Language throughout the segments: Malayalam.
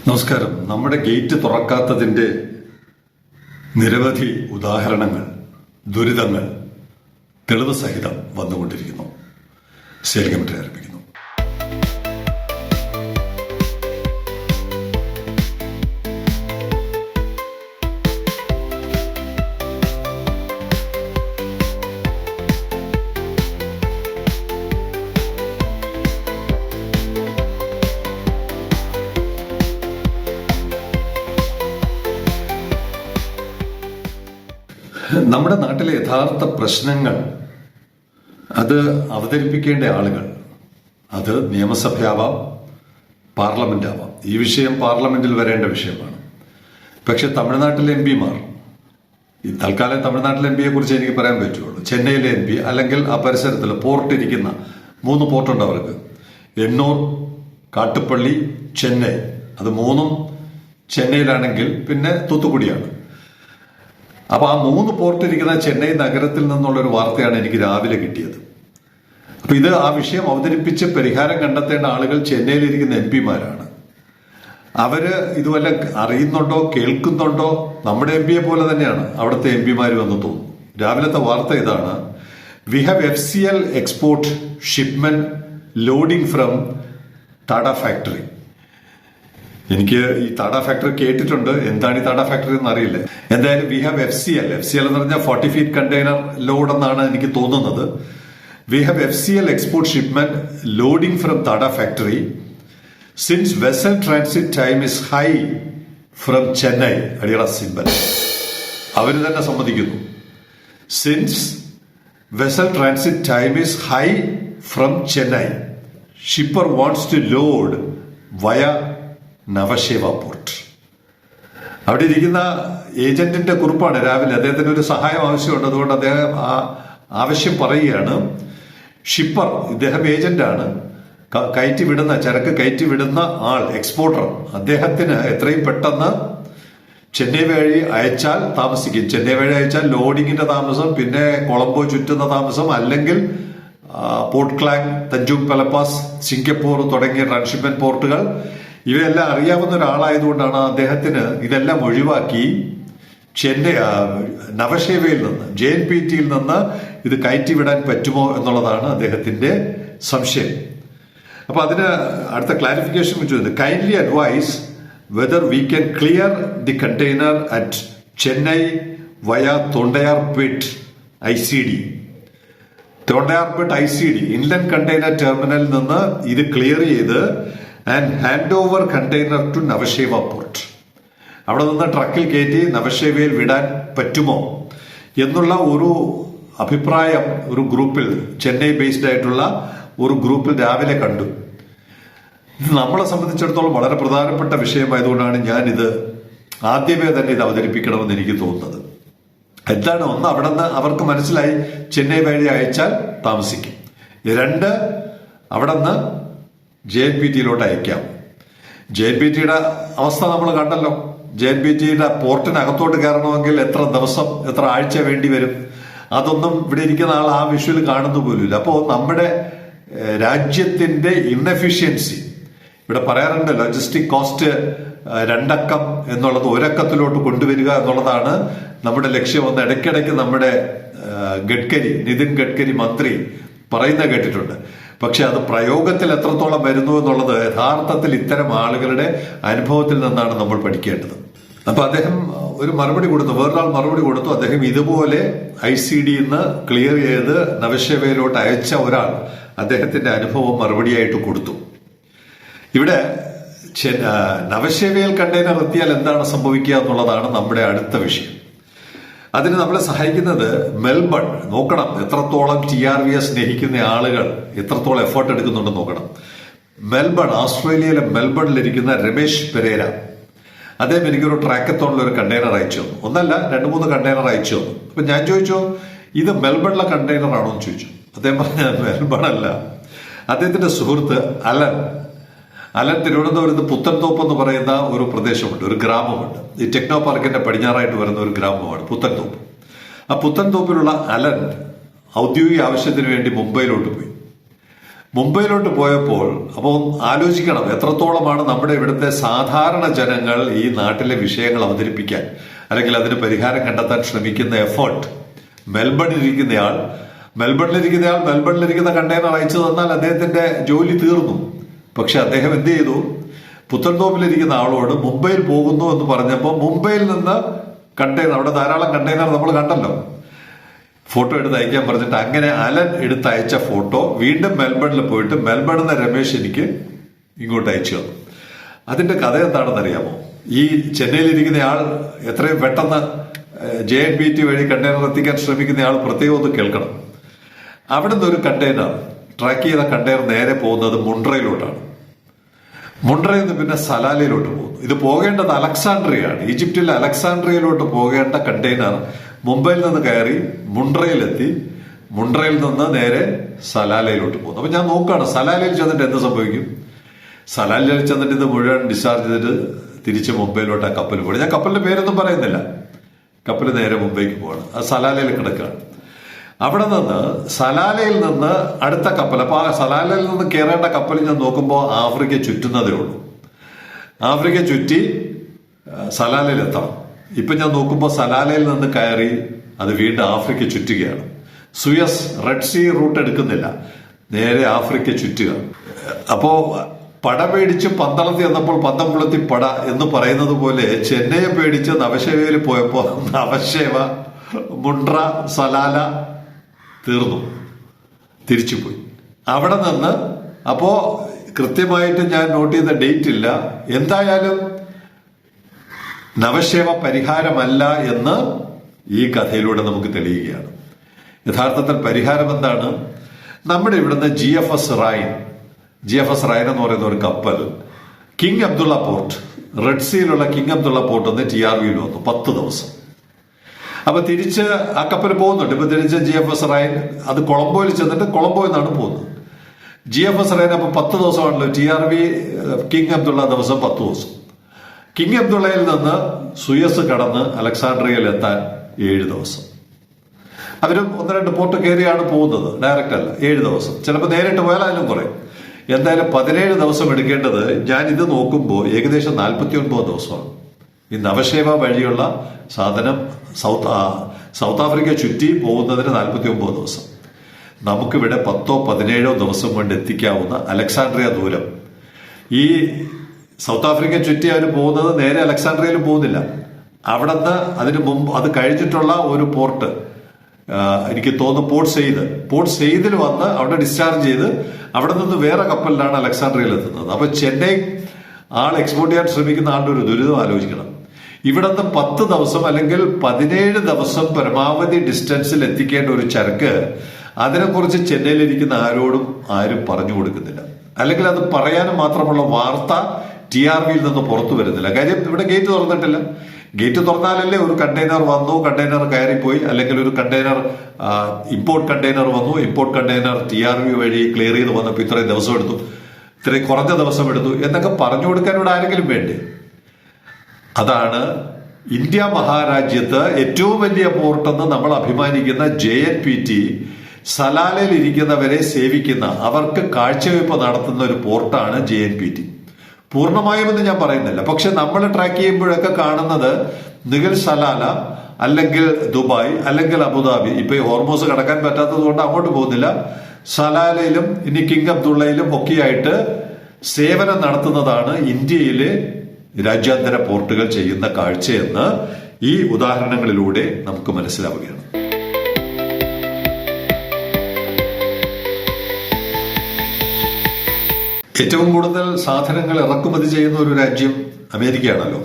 നമസ്കാരം. നമ്മുടെ ഗേറ്റ് തുറക്കാത്തതിന്റെ നിരവധി ഉദാഹരണങ്ങൾ, ദുരിതങ്ങൾ തെളിവ് സഹിതം വന്നുകൊണ്ടിരിക്കുന്നു. സ്റ്റേറ്റ് കമ്മിറ്റി ആരംഭിക്കുന്നു. നമ്മുടെ നാട്ടിലെ യഥാർത്ഥ പ്രശ്നങ്ങൾ അത് അവതരിപ്പിക്കേണ്ട ആളുകൾ, അത് നിയമസഭയാവാം, പാർലമെന്റ് ആവാം. ഈ വിഷയം പാർലമെന്റിൽ വരേണ്ട വിഷയമാണ്. പക്ഷെ തമിഴ്നാട്ടിലെ എം പിമാർ, തൽക്കാലം തമിഴ്നാട്ടിലെ എം പിയെ കുറിച്ച് എനിക്ക് പറയാൻ പറ്റുള്ളൂ. ചെന്നൈയിലെ എം പി, അല്ലെങ്കിൽ ആ പരിസരത്തിൽ പോർട്ട് ഇരിക്കുന്ന 3 പോർട്ടുണ്ട് അവർക്ക്: എണ്ണൂർ, കാട്ടുപള്ളി, ചെന്നൈ. അത് 3ഉം ചെന്നൈയിലാണെങ്കിൽ പിന്നെ തൂത്തുക്കുടിയാണ്. അപ്പൊ ആ 3 പോർട്ട് ഇരിക്കുന്ന ചെന്നൈ നഗരത്തിൽ നിന്നുള്ള ഒരു വാർത്തയാണ് എനിക്ക് രാവിലെ കിട്ടിയത്. അപ്പൊ ഇത് ആ വിഷയം അവതരിപ്പിച്ച് പരിഹാരം കണ്ടെത്തേണ്ട ആളുകൾ ചെന്നൈയിലിരിക്കുന്ന എം പിമാരാണ്. അവര് ഇതുവല്ല അറിയുന്നുണ്ടോ, കേൾക്കുന്നുണ്ടോ? നമ്മുടെ എം പിയെ പോലെ തന്നെയാണ് അവിടുത്തെ എം പിമാരും എന്ന് തോന്നുന്നു. രാവിലത്തെ വാർത്ത ഇതാണ്: we have FCL export shipment loading from Tata factory. എനിക്ക് ഈ ടാറ്റ ഫാക്ടറി കേട്ടിട്ടുണ്ട്, എന്താണ് ഈ ടാറ്റ ഫാക്ടറി എന്ന് അറിയില്ല. എന്തായാലും വി ഹാവ് FCL എന്ന് പറഞ്ഞാൽ 40 ഫീറ്റ് കണ്ടെയ്നർ ലോഡ് എന്നാണ് എനിക്ക് തോന്നുന്നത്. We have FCL export shipment loading from Tata factory since vessel transit time is high from Chennai. അടിയറ symbol അവര് തന്നെ സമ്മതിക്കുന്നു. Since vessel transit time is high from Chennai, ഷിപ്പർ wants to load വയ നവശേവ പോർട്ട്. അവിടെ ഇരിക്കുന്ന ഏജന്റിന്റെ കുറിപ്പാണ് രാവിലെ. അദ്ദേഹത്തിന് ഒരു സഹായം ആവശ്യമുണ്ട്. അതുകൊണ്ട് അദ്ദേഹം ആ ആവശ്യം പറയുകയാണ്. ഷിപ്പർ, ഇദ്ദേഹം ഏജന്റാണ്, ചരക്ക് കയറ്റി വിടുന്ന ആൾ, എക്സ്പോർട്ടർ. അദ്ദേഹത്തിന് എത്രയും പെട്ടെന്ന് ചെന്നൈ വഴി അയച്ചാൽ താമസിക്കും. ചെന്നൈ വഴി അയച്ചാൽ ലോഡിങ്ങിന്റെ താമസം, പിന്നെ കൊളംബോ ചുറ്റുന്ന താമസം, അല്ലെങ്കിൽ പോർട്ട് ക്ലാങ്, തഞ്ചുങ് പെലപ്പാസ്, സിംഗപ്പൂർ തുടങ്ങിയ ട്രാൻസ്ഷിപ്മെന്റ് പോർട്ടുകൾ, ഇവയെല്ലാം അറിയാവുന്ന ഒരാളായതുകൊണ്ടാണ് അദ്ദേഹത്തിന് ഇതെല്ലാം ഒഴിവാക്കി ചെന്നൈ നവശേവയിൽ നിന്ന്, JNPTയിൽ നിന്ന് ഇത് കയറ്റിവിടാൻ പറ്റുമോ എന്നുള്ളതാണ് അദ്ദേഹത്തിന്റെ സംശയം. അപ്പൊ അതിന് അടുത്ത ക്ലാരിഫിക്കേഷൻ വെച്ചു: kindly advice whether we can clear the container at Chennai വയ തൊണ്ടയാർപേട്ട് ICD. തൊണ്ടയാർപേട്ട് ICD ഇൻലൻഡ് കണ്ടെയ്നർ ടെർമിനലിൽ നിന്ന് ഇത് ക്ലിയർ ചെയ്ത് and hand over container to Navasheva port. അവിടെ നിന്ന് ട്രക്കിൽ കയറ്റി നവശേവയിൽ വിടാൻ പറ്റുമോ എന്നുള്ള ഒരു അഭിപ്രായം ഒരു ഗ്രൂപ്പിൽ, ചെന്നൈ ബേസ്ഡ് ആയിട്ടുള്ള ഒരു ഗ്രൂപ്പിൽ രാവിലെ കണ്ടു. ഇത് നമ്മളെ സംബന്ധിച്ചിടത്തോളം വളരെ പ്രധാനപ്പെട്ട വിഷയമായതുകൊണ്ടാണ് ഞാനിത് ആദ്യമേ തന്നെ ഇത് അവതരിപ്പിക്കണമെന്ന് എനിക്ക് തോന്നുന്നത്. എന്താണ്? ഒന്ന്, അവിടെ നിന്ന് അവർക്ക് മനസ്സിലായി ചെന്നൈ വഴി അയച്ചാൽ താമസിക്കും. 2, അവിടെ നിന്ന് JNPTയിലോട്ട് അയക്കാം. JNPTയുടെ അവസ്ഥ നമ്മൾ കണ്ടല്ലോ. JNPTയുടെ പോർട്ടിനകത്തോട്ട് കയറണമെങ്കിൽ എത്ര ദിവസം, എത്ര ആഴ്ച വേണ്ടി വരും? അതൊന്നും ഇവിടെ ഇരിക്കുന്ന ആൾ ആ വിഷ്വൽ കാണുന്നു പോലുമില്ല. അപ്പോൾ നമ്മുടെ രാജ്യത്തിന്റെ ഇൻഎഫിഷ്യൻസി, ഇവിടെ പറയാറുണ്ട് ലോജിസ്റ്റിക് കോസ്റ്റ് 2 അക്കം എന്നുള്ളത് 1 അക്കത്തിലോട്ട് കൊണ്ടുവരിക എന്നുള്ളതാണ് നമ്മുടെ ലക്ഷ്യമെന്ന് ഇടയ്ക്കിടയ്ക്ക് നമ്മുടെ നിതിൻ ഗഡ്കരി മന്ത്രി പറയുന്ന കേട്ടിട്ടുണ്ട്. പക്ഷെ അത് പ്രയോഗത്തിൽ എത്രത്തോളം വരുന്നു എന്നുള്ളത് യഥാർത്ഥത്തിൽ ഇത്തരം ആളുകളുടെ അനുഭവത്തിൽ നിന്നാണ് നമ്മൾ പഠിക്കേണ്ടത്. അപ്പൊ അദ്ദേഹം ഒരു മറുപടി കൊടുത്തു, വേറൊരാൾ മറുപടി കൊടുത്തു. അദ്ദേഹം ഇതുപോലെ ICDയിൽ നിന്ന് ക്ലിയർ ചെയ്ത് നവശേവയിലോട്ട് അയച്ച ഒരാൾ അദ്ദേഹത്തിന്റെ അനുഭവം മറുപടിയായിട്ട് കൊടുത്തു. ഇവിടെ നവശേവയിൽ കണ്ടെയ്നർ എത്തിയാൽ എന്താണ് സംഭവിക്കുക എന്നുള്ളതാണ് നമ്മുടെ അടുത്ത വിഷയം. അതിന് നമ്മളെ സഹായിക്കുന്നത് മെൽബൺ. നോക്കണം എത്രത്തോളം TRVയെ സ്നേഹിക്കുന്ന ആളുകൾ എത്രത്തോളം എഫേർട്ട് എടുക്കുന്നുണ്ടെന്ന് നോക്കണം. മെൽബൺ, ഓസ്ട്രേലിയയിലെ മെൽബണിലിരിക്കുന്ന രമേശ് പെരേര, അദ്ദേഹം എനിക്കൊരു ട്രാക്കത്തോണിൽ ഒരു കണ്ടെയ്നർ അയച്ചു തന്നു. ഒന്നല്ല, 2-3 കണ്ടെയ്നർ അയച്ചു തന്നു. അപ്പൊ ഞാൻ ചോദിച്ചു, ഇത് മെൽബണിലെ കണ്ടെയ്നർ ആണോ എന്ന് ചോദിച്ചു. അദ്ദേഹം പറഞ്ഞ മെൽബൺ അല്ല. അദ്ദേഹത്തിന്റെ സുഹൃത്ത് അലൻ തിരുവനന്തപുരത്ത് പുത്തൻതോപ്പ് എന്ന് പറയുന്ന ഒരു പ്രദേശമുണ്ട്, ഒരു ഗ്രാമമുണ്ട്. ഈ ടെക്നോ പാർക്കിന്റെ പടിഞ്ഞാറായിട്ട് വരുന്ന ഒരു ഗ്രാമമാണ് പുത്തൻതോപ്പ്. ആ പുത്തൻതോപ്പിലുള്ള അലൻ ഔദ്യോഗിക ആവശ്യത്തിന് വേണ്ടി മുംബൈയിലോട്ട് പോയി. മുംബൈയിലോട്ട് പോയപ്പോൾ അപ്പോൾ ആലോചിക്കണം എത്രത്തോളമാണ് നമ്മുടെ ഇവിടുത്തെ സാധാരണ ജനങ്ങൾ ഈ നാട്ടിലെ വിഷയങ്ങൾ അവതരിപ്പിക്കാൻ അല്ലെങ്കിൽ അതിന് പരിഹാരം കണ്ടെത്താൻ ശ്രമിക്കുന്ന എഫേർട്ട്. മെൽബണിലിരിക്കുന്നയാൾ മെൽബണിലിരിക്കുന്ന കണ്ടെയ്നർ അയച്ചു തന്നാൽ അദ്ദേഹത്തിന്റെ ജോലി തീർന്നു. പക്ഷെ അദ്ദേഹം എന്ത് ചെയ്തു? പുത്തൻതോപ്പിലിരിക്കുന്ന ആളോട് മുംബൈയിൽ പോകുന്നു എന്ന് പറഞ്ഞപ്പോൾ മുംബൈയിൽ നിന്ന് കണ്ടെയ്നർ, അവിടെ ധാരാളം കണ്ടെയ്നർ നമ്മൾ കണ്ടല്ലോ, ഫോട്ടോ എടുത്ത് അയക്കാൻ പറഞ്ഞിട്ട് അങ്ങനെ അലൻ എടുത്ത് അയച്ച ഫോട്ടോ വീണ്ടും മെൽബണിൽ പോയിട്ട് മെൽബണിൽ നിന്ന് രമേശ് എനിക്ക് ഇങ്ങോട്ട് അയച്ചു തന്നു. അതിന്റെ കഥ എന്താണെന്ന് അറിയാമോ? ഈ ചെന്നൈയിലിരിക്കുന്ന ആൾ എത്രയും പെട്ടെന്ന് JNPT വഴി കണ്ടെയ്നർ എത്തിക്കാൻ ശ്രമിക്കുന്ന ആൾ പ്രത്യേകം ഒന്ന് കേൾക്കണം. അവിടുന്ന് ഒരു കണ്ടെയ്നർ ട്രാക്ക് ചെയ്ത കണ്ടെയ്നർ നേരെ പോകുന്നത് മുണ്ട്രയിലോട്ടാണ്. മുണ്ട്രയിൽ നിന്ന് പിന്നെ സലാലയിലോട്ട് പോകുന്നു. ഇത് പോകേണ്ടത് അലക്സാണ്ട്രിയയാണ്. ഈജിപ്തിലെ അലക്സാണ്ട്രിയയിലോട്ട് പോകേണ്ട കണ്ടെയ്നർ മുംബൈയിൽ നിന്ന് കയറി മുണ്ട്രയിലെത്തി. മുണ്ട്രയിൽ നിന്ന് നേരെ സലാലയിലോട്ട് പോകുന്നു. അപ്പൊ ഞാൻ നോക്കുകയാണ് സലാലയിൽ ചെന്നിട്ട് എന്ത് സംഭവിക്കും. സലാലയിൽ ചെന്നിട്ട് ഇത് മുഴുവൻ ഡിസ്ചാർജ് ചെയ്തിട്ട് തിരിച്ച് മുംബൈയിലോട്ട് ആ കപ്പൽ പോയി. ഞാൻ കപ്പലിന്റെ പേരൊന്നും പറയുന്നില്ല. കപ്പൽ നേരെ മുംബൈക്ക് പോവാണ്. അത് സലാലയിൽ കിടക്കുകയാണ്. അവിടെ നിന്ന് സലാലയിൽ നിന്ന് അടുത്ത കപ്പൽ, അപ്പൊ ആ സലാലയിൽ നിന്ന് കയറേണ്ട കപ്പൽ ഞാൻ നോക്കുമ്പോൾ ആഫ്രിക്ക ചുറ്റുന്നതേ ഉള്ളൂ. ആഫ്രിക്ക ചുറ്റി സലാലയിൽ എത്തണം. ഇപ്പൊ ഞാൻ നോക്കുമ്പോൾ സലാലയിൽ നിന്ന് കയറി അത് വീണ്ടും ആഫ്രിക്ക ചുറ്റുകയാണ്. സുയസ് റെഡ് സീ റൂട്ട് എടുക്കുന്നില്ല, നേരെ ആഫ്രിക്ക ചുറ്റുക. അപ്പോ പട പേടിച്ച് പന്തളത്തി എന്നപ്പോൾ പന്തം കുളത്തി പട എന്ന് പറയുന്നത് പോലെ ചെന്നൈയെ പേടിച്ച് നവശേവയിൽ പോയപ്പോ നവശേവ, മുണ്ട്ര, സലാല തീർന്നു, തിരിച്ചുപോയി. അവിടെ നിന്ന് അപ്പോ കൃത്യമായിട്ട് ഞാൻ നോട്ട് ചെയ്ത ഡേറ്റ് ഇല്ല. എന്തായാലും നവശേവ പരിഹാരമല്ല എന്ന് ഈ കഥയിലൂടെ നമുക്ക് തെളിയുകയാണ്. യഥാർത്ഥത്തിൽ പരിഹാരം എന്താണ്? നമ്മുടെ ഇവിടുന്ന് GFS റൈൻ എന്ന് പറയുന്ന ഒരു കപ്പൽ കിങ് അബ്ദുള്ള പോർട്ട്, റെഡ് സീയിലുള്ള കിങ് അബ്ദുള്ള പോർട്ട് ഒന്ന് TRVയിൽ വന്നു 10 ദിവസം. അപ്പൊ തിരിച്ച് ആ കപ്പൽ പോകുന്നുണ്ട്. ഇപ്പൊ തിരിച്ച് GFS റൈൻ അത് കൊളംബോയിൽ ചെന്നിട്ട് കൊളംബോയിൽ നിന്നാണ് പോകുന്നത്. GFS റൈൻ അപ്പൊ 10 ദിവസമാണല്ലോ. TRV കിങ് അബ്ദുള്ള ദിവസം 10 ദിവസം. കിങ് അബ്ദുള്ളയിൽ നിന്ന് സുയസ് കടന്ന് അലക്സാണ്ട്രിയയിൽ എത്താൻ 7 ദിവസം. അവരും 1-2 പോർട്ട് കയറിയാണ് പോകുന്നത്, ഡയറക്റ്റ് അല്ല. 7 ദിവസം. ചിലപ്പോൾ നേരിട്ട് പോയാൽ അതിലും കുറയും. എന്തായാലും 17 ദിവസം എടുക്കേണ്ടത് ഞാൻ ഇത് നോക്കുമ്പോൾ ഏകദേശം 49 ദിവസമാണ്. ഈ നവശേവ വഴിയുള്ള സാധനം സൗത്ത് ആഫ്രിക്ക ചുറ്റി പോകുന്നതിന് 49 ദിവസം. നമുക്കിവിടെ 10-17 ദിവസം കൊണ്ട് എത്തിക്കാവുന്ന അലക്സാണ്ട്രിയ ദൂരം. ഈ സൗത്ത് ആഫ്രിക്ക ചുറ്റി അവർ പോകുന്നത് നേരെ അലക്സാണ്ട്രിയയിൽ പോകുന്നില്ല. അവിടുന്ന് അതിന് മുമ്പ് അത് കഴിഞ്ഞിട്ടുള്ള ഒരു പോർട്ട്, എനിക്ക് തോന്നുന്നു പോർട്ട് സെയ്ദിൽ വന്ന് അവിടെ ഡിസ്ചാർജ് ചെയ്ത് അവിടെ നിന്ന് വേറെ കപ്പലിലാണ് അലക്സാണ്ട്രിയയിൽ എത്തുന്നത്. അപ്പൊ ചെന്നൈ ആൾ എക്സ്പോർട്ട് ചെയ്യാൻ ശ്രമിക്കുന്ന ആളുടെ ഒരു ദുരിതം ആലോചിക്കണം. ഇവിടുന്ന് 10 ദിവസം അല്ലെങ്കിൽ 17 ദിവസം പരമാവധി ഡിസ്റ്റൻസിൽ എത്തിക്കേണ്ട ഒരു ചരക്ക് അതിനെക്കുറിച്ച് ചെന്നൈയിലിരിക്കുന്ന ആരും പറഞ്ഞു കൊടുക്കുന്നില്ല. അല്ലെങ്കിൽ അത് പറയാനും മാത്രമുള്ള വാർത്ത TRVയിൽ നിന്ന് പുറത്തു വരുന്നില്ല. കാര്യം ഇവിടെ ഗേറ്റ് തുറന്നിട്ടില്ല. ഗേറ്റ് തുറന്നാലല്ലേ ഒരു കണ്ടെയ്നർ വന്നു, കണ്ടെയ്നർ കയറിപ്പോയി, അല്ലെങ്കിൽ ഒരു കണ്ടെയ്നർ ഇമ്പോർട്ട് കണ്ടെയ്നർ വന്നു, ഇമ്പോർട്ട് കണ്ടെയ്നർ TRV വഴി ക്ലിയർ ചെയ്ത് വന്നപ്പോൾ ഇത്രയും ദിവസം എടുത്തു, ഇത്രയും കുറഞ്ഞ ദിവസം എടുത്തു എന്നൊക്കെ പറഞ്ഞു കൊടുക്കാൻ ഇവിടെ ആരെങ്കിലും വേണ്ടേ? അതാണ് ഇന്ത്യ മഹാരാജ്യത്ത് ഏറ്റവും വലിയ പോർട്ടെന്ന് നമ്മൾ അഭിമാനിക്കുന്ന JNPT സലാലയിൽ ഇരിക്കുന്നവരെ സേവിക്കുന്ന, അവർക്ക് കാഴ്ചവെപ്പ് നടത്തുന്ന ഒരു പോർട്ടാണ് JNPT. പൂർണ്ണമായും എന്ന് ഞാൻ പറയുന്നില്ല. പക്ഷെ നമ്മൾ ട്രാക്ക് ചെയ്യുമ്പോഴൊക്കെ കാണുന്നത് നിഗൽ സലാല അല്ലെങ്കിൽ ദുബായ് അല്ലെങ്കിൽ അബുദാബി. ഇപ്പൊ ഈ ഹോർമോസ് കടക്കാൻ പറ്റാത്തത് കൊണ്ട് അങ്ങോട്ട് പോകുന്നില്ല. സലാലയിലും ഇനി കിങ് അബ്ദുള്ളയിലും ഒക്കെയായിട്ട് സേവനം നടത്തുന്നതാണ് ഇന്ത്യയിലെ രാജ്യാന്തര പോർട്ടുകൾ ചെയ്യുന്ന കാഴ്ചയെന്ന് ഈ ഉദാഹരണങ്ങളിലൂടെ നമുക്ക് മനസ്സിലാവുകയാണ്. ഏറ്റവും കൂടുതൽ സാധനങ്ങൾ ഇറക്കുമതി ചെയ്യുന്ന ഒരു രാജ്യം അമേരിക്കയാണല്ലോ.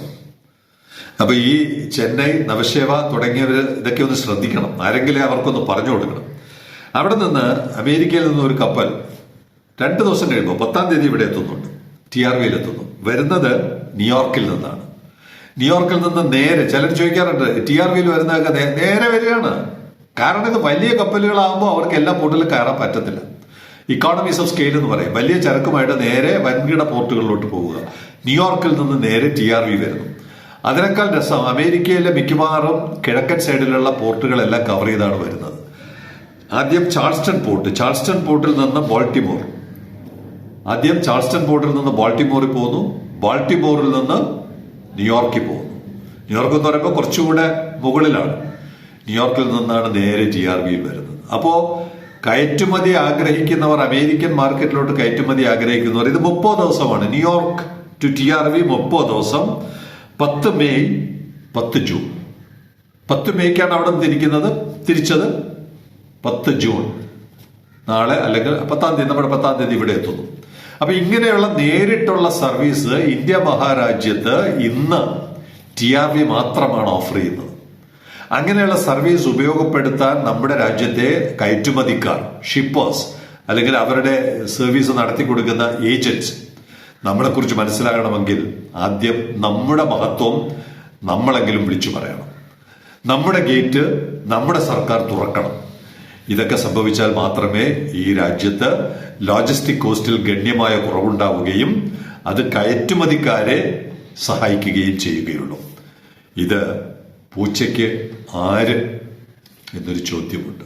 അപ്പൊ ഈ ചെന്നൈ, നവശേവ തുടങ്ങിയവർ ഇതൊക്കെ ഒന്ന് ശ്രദ്ധിക്കണം. ആരെങ്കിലും അവർക്കൊന്ന് പറഞ്ഞു കൊടുക്കണം. അവിടെ നിന്ന് അമേരിക്കയിൽ നിന്ന് ഒരു കപ്പൽ 2 ദിവസം കഴിയുമ്പോൾ 10-ാം തീയതി ഇവിടെ എത്തുന്നുണ്ട്, TRVയിൽ എത്തുന്നു. വരുന്നത് ന്യൂയോർക്കിൽ നിന്നാണ്. ന്യൂയോർക്കിൽ നിന്ന് നേരെ, ചിലർ ചോദിക്കാറുണ്ട് TRVയിൽ വരുന്നതൊക്കെ നേരെ വരികയാണ്. കാരണം ഇത് വലിയ കപ്പലുകളാകുമ്പോൾ അവർക്ക് എല്ലാ പോർട്ടിലും കയറാൻ പറ്റത്തില്ല. ഇക്കോണമീസ് ഓഫ് സ്കെയിൽ എന്ന് പറയും. വലിയ ചരക്കുമായിട്ട് നേരെ വൻകിട പോർട്ടുകളിലോട്ട് പോവുക. ന്യൂയോർക്കിൽ നിന്ന് നേരെ TRV വരുന്നു. അതിനേക്കാൾ രസം അമേരിക്കയിലെ മിക്കവാറും കിഴക്കൻ സൈഡിലുള്ള പോർട്ടുകളെല്ലാം കവർ ചെയ്താണ് വരുന്നത്. ആദ്യം ചാൾസ്റ്റൺ പോർട്ടിൽ നിന്ന് ആദ്യം ചാൾസ്റ്റൺ പോർട്ടിൽ നിന്ന് ബാൾട്ടിമോറിൽ പോകുന്നു, ബാൾട്ടിമോറിൽ നിന്ന് ന്യൂയോർക്കിൽ പോകുന്നു. ന്യൂയോർക്ക് എന്ന് പറയുമ്പോൾ കുറച്ചുകൂടെ മുകളിലാണ്. ന്യൂയോർക്കിൽ നിന്നാണ് നേരെ TRV വരുന്നത്. അപ്പോ കയറ്റുമതി ആഗ്രഹിക്കുന്നവർ, അമേരിക്കൻ മാർക്കറ്റിലോട്ട് കയറ്റുമതി ആഗ്രഹിക്കുന്നവർ, ഇത് 30 ദിവസമാണ്. ന്യൂയോർക്ക് ടു TRV 30 ദിവസം. 10 മെയ് 10 ജൂൺ. 10 മെയ്ക്കാണ് അവിടെ നിന്ന് തിരിച്ചത് 10 ജൂൺ, നാളെ അല്ലെങ്കിൽ 10-ാം തീയതി, നമ്മുടെ 10-ാം തീയതി ഇവിടെ എത്തുന്നു. അപ്പൊ ഇങ്ങനെയുള്ള നേരിട്ടുള്ള സർവീസ് ഇന്ത്യ മഹാരാജ്യത്ത് ഇന്ന് TRV മാത്രമാണ് ഓഫർ ചെയ്യുന്നത്. അങ്ങനെയുള്ള സർവീസ് ഉപയോഗപ്പെടുത്താൻ നമ്മുടെ രാജ്യത്തെ കയറ്റുമതിക്കാർ, ഷിപ്പേഴ്സ്, അല്ലെങ്കിൽ അവരുടെ സർവീസ് നടത്തി കൊടുക്കുന്ന ഏജന്റ്സ് നമ്മളെക്കുറിച്ച് മനസ്സിലാകണമെങ്കിൽ ആദ്യം നമ്മുടെ മഹത്വം നമ്മളെങ്കിലും വിളിച്ചു പറയണം. നമ്മുടെ ഗേറ്റ് നമ്മുടെ സർക്കാർ തുറക്കണം. ഇതൊക്കെ സംഭവിച്ചാൽ മാത്രമേ ഈ രാജ്യത്ത് ലോജിസ്റ്റിക് കോസ്റ്റിൽ ഗണ്യമായ കുറവുണ്ടാവുകയും അത് കയറ്റുമതിക്കാരെ സഹായിക്കുകയും ചെയ്യുകയുള്ളൂ. ഇത് പൂച്ചയ്ക്ക് ആര് എന്നൊരു ചോദ്യമുണ്ട്.